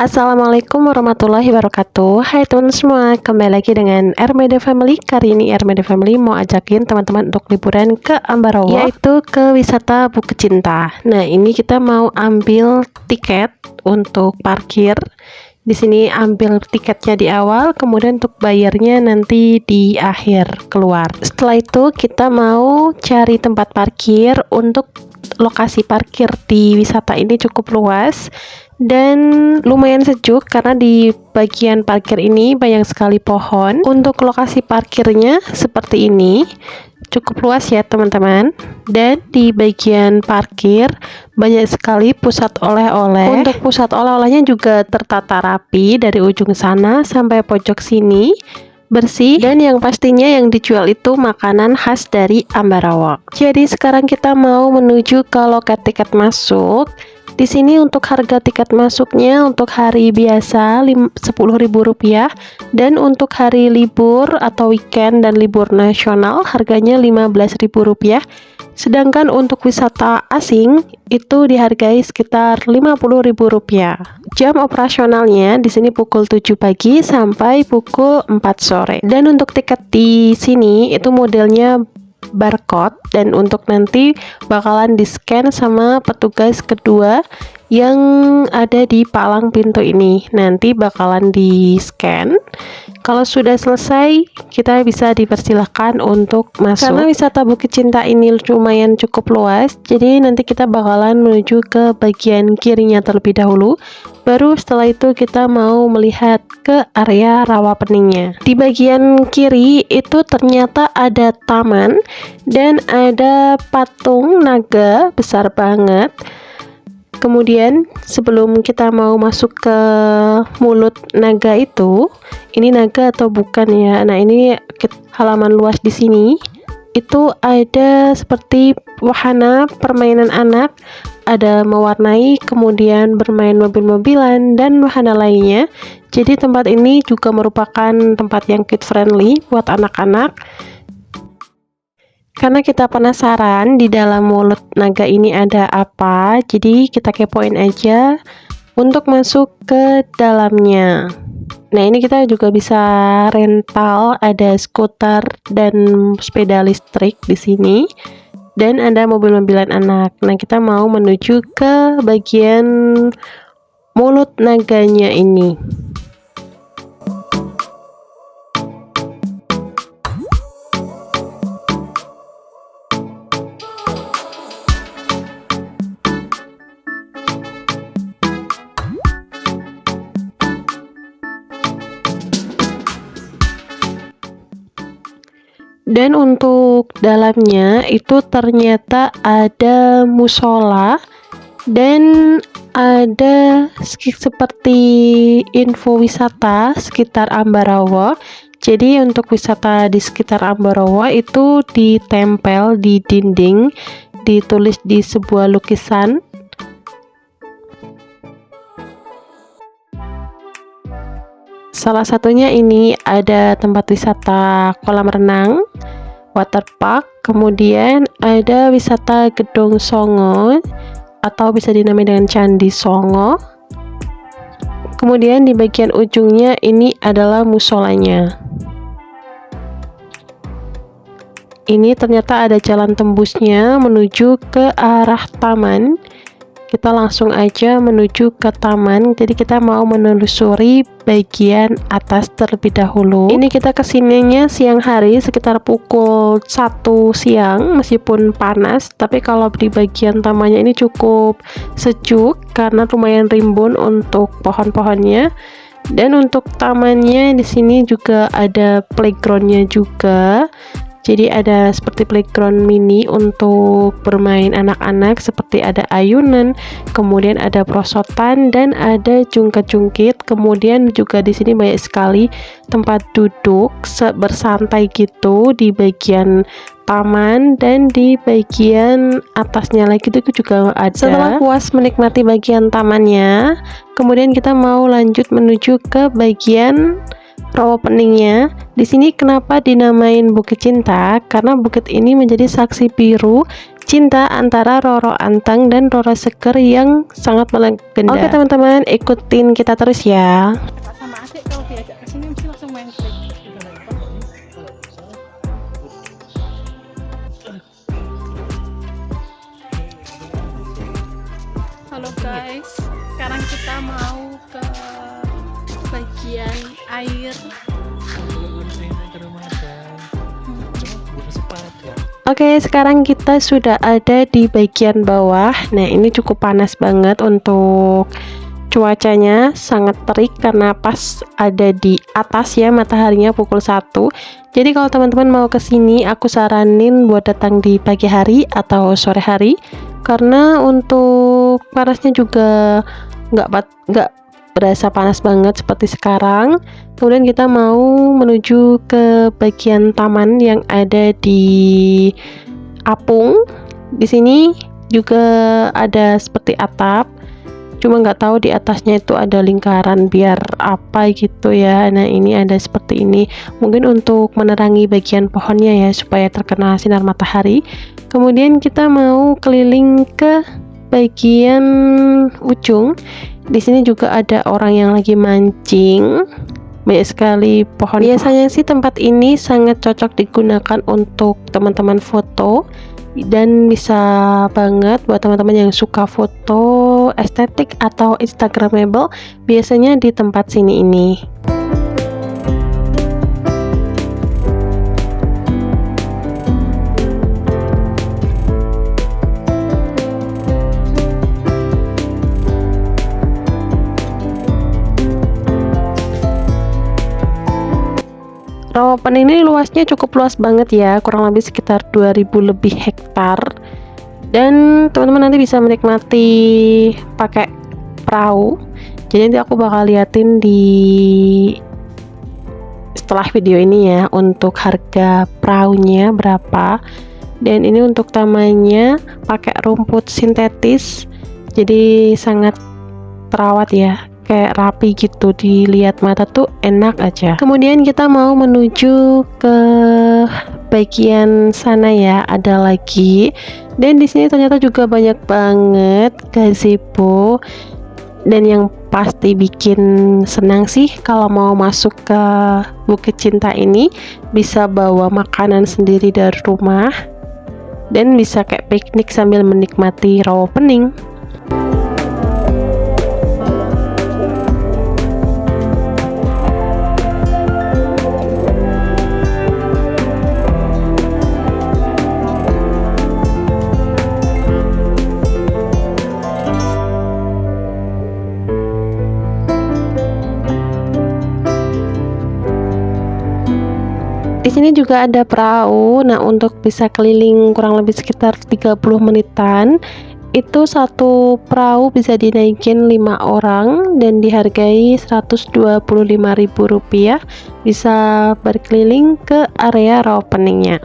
Assalamualaikum warahmatullahi wabarakatuh. Hai teman semua, kembali lagi dengan Ermeda Family. Kali ini Ermeda Family mau ajakin teman-teman untuk liburan ke Ambarawa, yaitu ke wisata Bukit Cinta. Nah, ini kita mau ambil tiket untuk parkir. Di sini ambil tiketnya di awal, kemudian untuk bayarnya nanti di akhir keluar. Setelah itu kita mau cari tempat parkir. Untuk lokasi parkir di wisata ini cukup luas dan lumayan sejuk karena di bagian parkir ini banyak sekali pohon. Untuk lokasi parkirnya seperti ini, cukup luas ya teman-teman. Dan di bagian parkir banyak sekali pusat oleh-oleh. Untuk pusat oleh-olehnya juga tertata rapi dari ujung sana sampai pojok sini, bersih, dan yang pastinya yang dijual itu makanan khas dari Ambarawa. Jadi sekarang kita mau menuju ke loket tiket masuk. Di sini untuk harga tiket masuknya untuk hari biasa Rp10.000 dan untuk hari libur atau weekend dan libur nasional harganya Rp15.000. Sedangkan untuk wisata asing itu dihargai sekitar Rp50.000. Jam operasionalnya di sini pukul 7 pagi sampai pukul 4 sore. Dan untuk tiket di sini itu modelnya barcode, dan untuk nanti bakalan di scan sama petugas kedua yang ada di palang pintu ini. Nanti bakalan di scan. Kalau sudah selesai, kita bisa dipersilahkan untuk masuk. Karena wisata Bukit Cinta ini lumayan cukup luas, jadi nanti kita bakalan menuju ke bagian kirinya terlebih dahulu. Baru setelah itu kita mau melihat ke area rawa peningnya. Di bagian kiri itu ternyata ada taman dan ada patung naga besar banget. Kemudian sebelum kita mau masuk ke mulut naga itu, ini naga atau bukan ya? Nah, ini halaman luas di sini. Itu ada seperti wahana permainan anak, ada mewarnai, kemudian bermain mobil-mobilan dan wahana lainnya. Jadi tempat ini juga merupakan tempat yang kid friendly buat anak-anak. Karena kita penasaran di dalam mulut naga ini ada apa, jadi kita kepoin aja untuk masuk ke dalamnya. Nah, ini kita juga bisa rental, ada skuter dan sepeda listrik di sini, dan ada mobil-mobilan anak. Nah, kita mau menuju ke bagian mulut naganya ini. Dan untuk dalamnya itu ternyata ada musola dan ada seperti info wisata sekitar Ambarawa. Jadi untuk wisata di sekitar Ambarawa itu ditempel di dinding, ditulis di sebuah lukisan. Salah satunya ini ada tempat wisata kolam renang, water park, kemudian ada wisata Gedong Songo atau bisa dinamai dengan Candi Songo. Kemudian di bagian ujungnya ini adalah musolanya. Ini ternyata ada jalan tembusnya menuju ke arah taman. Kita langsung aja menuju ke taman. Jadi kita mau menelusuri bagian atas terlebih dahulu. Ini kita kesininya siang hari sekitar pukul 1 siang, meskipun panas, tapi kalau di bagian tamannya ini cukup sejuk karena lumayan rimbun untuk pohon-pohonnya. Dan untuk tamannya di sini juga ada playgroundnya juga. Jadi ada seperti playground mini untuk bermain anak-anak, seperti ada ayunan, kemudian ada perosotan dan ada jungkit-jungkit. Kemudian juga di sini banyak sekali tempat duduk bersantai gitu di bagian taman, dan di bagian atasnya lagi itu juga ada. Setelah puas menikmati bagian tamannya, kemudian kita mau lanjut menuju ke bagian rawa peningnya. Di sini kenapa dinamain Bukit Cinta? Karena bukit ini menjadi saksi biru cinta antara Roro Anteng dan Roro Seger yang sangat melegenda. Oke teman-teman, ikutin kita terus ya. Sama adik kalau diajak ke sini mesti langsung main klik. Halo guys, sekarang kita mau ke bagian air. Oke, sekarang kita sudah ada di bagian bawah. Nah, ini cukup panas banget untuk cuacanya, sangat terik karena pas ada di atas ya, mataharinya pukul 1. Jadi kalau teman-teman mau ke sini, aku saranin buat datang di pagi hari atau sore hari, karena untuk panasnya juga nggak berasa panas banget seperti sekarang. Kemudian kita mau menuju ke bagian taman yang ada di apung. Di sini juga ada seperti atap, cuma nggak tahu di atasnya itu ada lingkaran biar apa gitu ya. Nah, ini ada seperti ini, mungkin untuk menerangi bagian pohonnya ya, supaya terkena sinar matahari. Kemudian kita mau keliling ke bagian ujung. Di sini juga ada orang yang lagi mancing. Banyak sekali pohon. Biasanya sih tempat ini sangat cocok digunakan untuk teman-teman foto, dan bisa banget buat teman-teman yang suka foto estetik atau instagramable, biasanya di tempat sini ini. Rawapen ini luasnya cukup luas banget ya, kurang lebih sekitar 2000 lebih hektar. Dan teman-teman nanti bisa menikmati pakai perahu. Jadi nanti aku bakal liatin di setelah video ini ya, untuk harga perahunya berapa. Dan ini untuk tamannya pakai rumput sintetis, jadi sangat terawat ya, kayak rapi gitu, dilihat mata tuh enak aja. Kemudian kita mau menuju ke bagian sana ya, ada lagi. Dan di sini ternyata juga banyak banget gazebo, dan yang pasti bikin senang sih kalau mau masuk ke Bukit Cinta ini, bisa bawa makanan sendiri dari rumah dan bisa kayak piknik sambil menikmati rawa pening. Di sini juga ada perahu. Nah, untuk bisa keliling kurang lebih sekitar 30 menitan. Itu satu perahu bisa dinaikin 5 orang dan dihargai Rp125.000. Bisa berkeliling ke area rawa peningnya.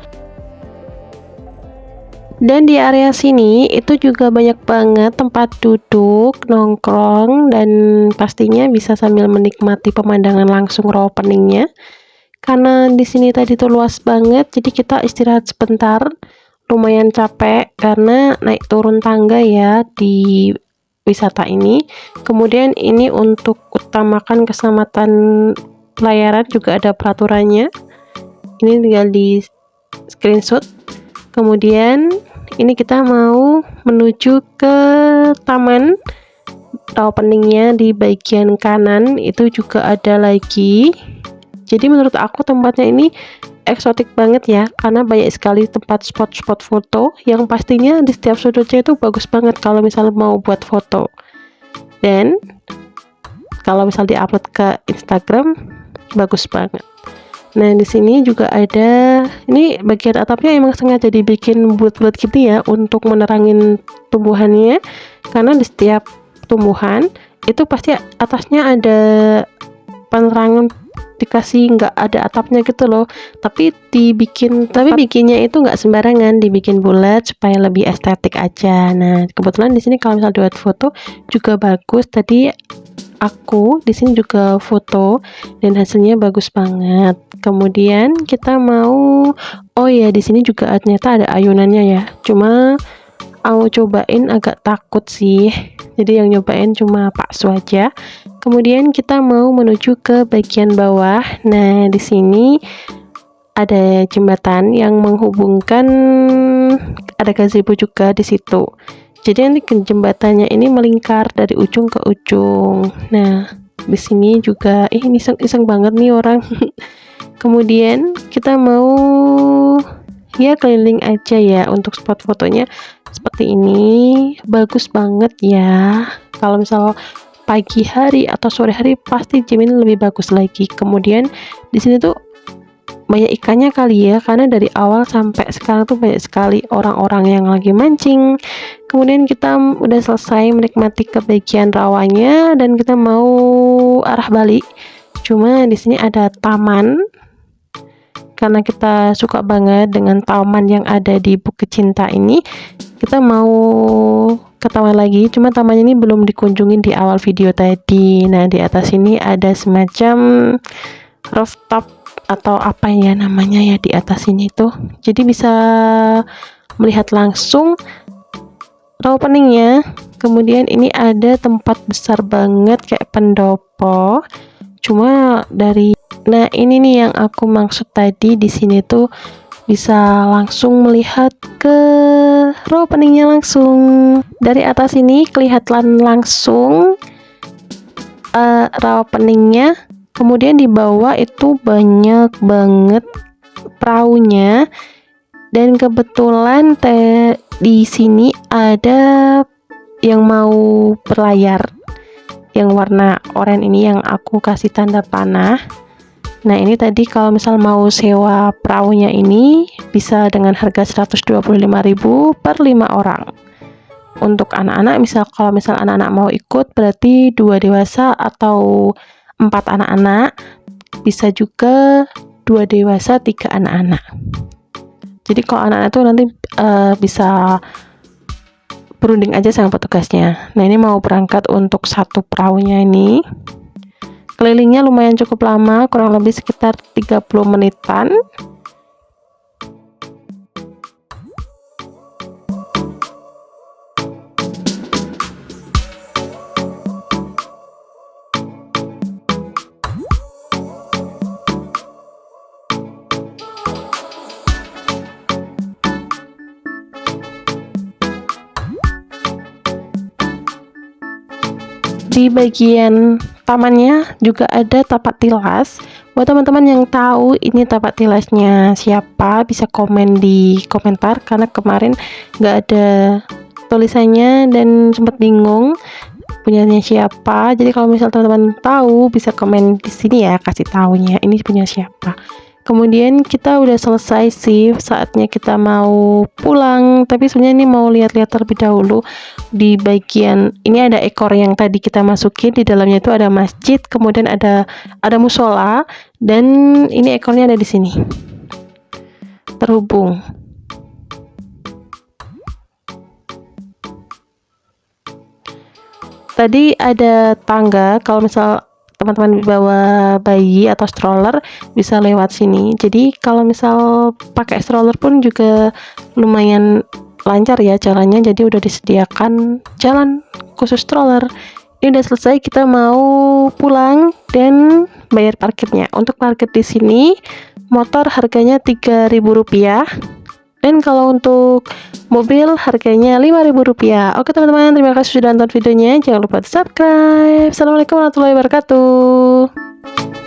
Dan di area sini itu juga banyak banget tempat duduk, nongkrong, dan pastinya bisa sambil menikmati pemandangan langsung rawa peningnya. Karena di sini tadi tuh luas banget, jadi kita istirahat sebentar. Lumayan capek karena naik turun tangga ya di wisata ini. Kemudian ini untuk utamakan keselamatan pelayaran juga ada peraturannya. Ini tinggal di screenshot. Kemudian ini kita mau menuju ke taman rawa peningnya. Di bagian kanan itu juga ada lagi. Jadi menurut aku tempatnya ini eksotik banget ya, karena banyak sekali tempat spot-spot foto yang pastinya di setiap sudutnya itu bagus banget kalau misal mau buat foto. Dan kalau misal diupload ke Instagram bagus banget. Nah, di sini juga ada, ini bagian atapnya emang sengaja dibikin bulat-bulat gitu ya untuk menerangin tumbuhannya, karena di setiap tumbuhan itu pasti atasnya ada penerangan, dikasih nggak ada atapnya gitu loh, tapi bikinnya itu nggak sembarangan, dibikin bulat supaya lebih estetik aja. Nah, kebetulan di sini kalau misal buat foto juga bagus. Tadi aku di sini juga foto dan hasilnya bagus banget. Kemudian kita mau, oh ya, di sini juga ternyata ada ayunannya ya, cuma mau cobain agak takut sih, jadi yang nyobain cuma Pak Su aja. Kemudian kita mau menuju ke bagian bawah. Nah, di sini ada jembatan yang menghubungkan, ada gazebo juga di situ. Jadi nanti jembatannya ini melingkar dari ujung ke ujung. Nah, di sini juga ini iseng banget nih orang. Kemudian kita mau ya keliling aja ya untuk spot fotonya seperti ini. Bagus banget ya. Kalau misal pagi hari atau sore hari pasti jamin lebih bagus lagi. Kemudian di sini tuh banyak ikannya kali ya, karena dari awal sampai sekarang tuh banyak sekali orang-orang yang lagi mancing. Kemudian kita udah selesai menikmati ke bagian rawanya dan kita mau arah balik. Cuma di sini ada taman, karena kita suka banget dengan taman yang ada di Bukit Cinta ini. Kita mau ke taman lagi, cuma tamannya ini belum dikunjungin di awal video tadi. Nah, di atas ini ada semacam rooftop atau apa ya namanya ya di atas ini tuh. Jadi bisa melihat langsung rawa peningnya. Kemudian ini ada tempat besar banget kayak pendopo. Cuma dari, nah ini nih yang aku maksud tadi, di sini tuh bisa langsung melihat ke rawa peningnya langsung. Dari atas ini kelihatan langsung rawa peningnya. Kemudian di bawah itu banyak banget perahunya. Dan kebetulan di sini ada yang mau berlayar yang warna oranye ini yang aku kasih tanda panah. Nah, ini tadi kalau misal mau sewa perahunya ini bisa dengan harga 125.000 per 5 orang. Untuk anak-anak, kalau misal anak-anak mau ikut berarti 2 dewasa atau 4 anak-anak. Bisa juga 2 dewasa 3 anak-anak. Jadi kalau anak-anak itu nanti bisa berunding aja sama petugasnya. Nah, ini mau berangkat untuk satu perahunya ini. Kelilingnya lumayan cukup lama, kurang lebih sekitar 30 menitan. Di bagian tamannya juga ada tapak tilas. Buat teman-teman yang tahu ini tapak tilasnya siapa, bisa komen di komentar, karena kemarin nggak ada tulisannya dan sempat bingung punyanya siapa. Jadi kalau misal teman-teman tahu bisa komen di sini ya, kasih tahunya ini punya siapa. Kemudian kita udah selesai sih, saatnya kita mau pulang. Tapi sebenarnya ini mau lihat-lihat terlebih dahulu. Di bagian ini ada ekor yang tadi kita masukin, di dalamnya itu ada masjid, kemudian ada musola, dan ini ekornya ada di sini terhubung. Tadi ada tangga, kalau misal teman-teman bawa bayi atau stroller bisa lewat sini. Jadi kalau misal pakai stroller pun juga lumayan lancar ya jalannya, jadi udah disediakan jalan khusus stroller. Ini udah selesai, kita mau pulang dan bayar parkirnya. Untuk parkir di sini motor harganya Rp3.000, dan kalau untuk mobil harganya Rp5.000. Oke teman-teman, terima kasih sudah nonton videonya. Jangan lupa di subscribe. Assalamualaikum warahmatullahi wabarakatuh.